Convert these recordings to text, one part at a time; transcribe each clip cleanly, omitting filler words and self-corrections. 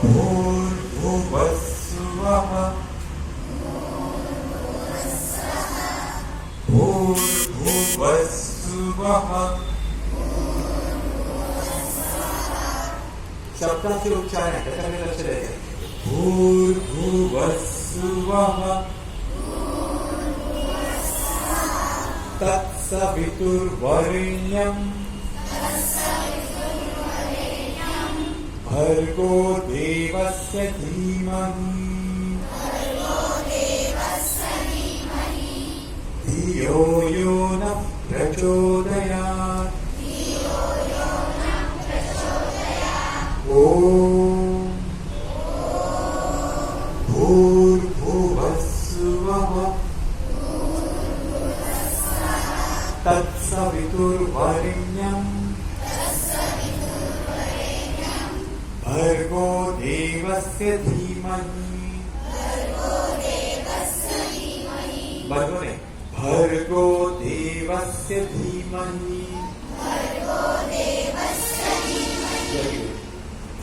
भूर्भुवस्सुवः भूर्भुवस्सुवः। शब्दाचे उच्चारण आहे त्याच्याकडे लक्ष द्यायचं. भूर्भुवस्सुवः तत्सवितुर्वरेण्यं भर्गो देवस्य धीमहि धियो यो नः प्रचोदयात्। ॐ भूर्भुवस्सुवः तत्सवितुर्वरेण्यं भर्गो देवस्य धीमहि भर्गो नहीं भर्गो देवस्य धीमहि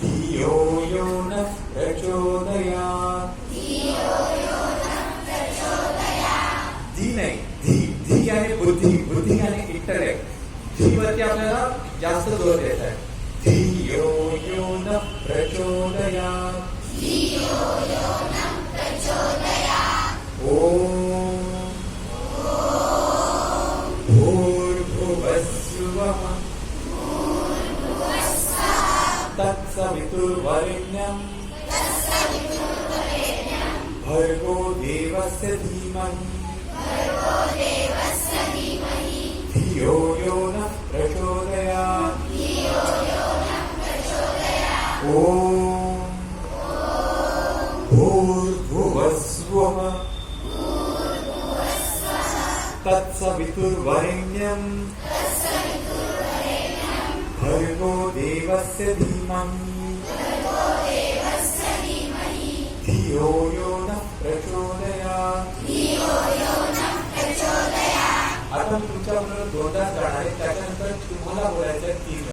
धियो यो नः प्रचोदयात्। धी नाही धी धी आणि बुद्धी बुद्धी आणि इंटरेक्ट धी वरती आपल्याला जास्त जोर द्यायचा आहे. धियो यो नः प्रचोदयात्. ॐ भूर्भुवस्सुवः तत्सवितुर्वरेण्यं भर्गो देवस्य धीमहि धियो यो नः प्रचोदयात्. ॐ भूर्भुवस्सुवः तत्सवितुर्वरेण्यं भर्गो देवस्य धीमहि धियो यो नः प्रचोदयात्. आता मी तुमच्याबरोबर दोनदा जाणार आहे त्याच्यानंतर तुम्हाला बोलायचं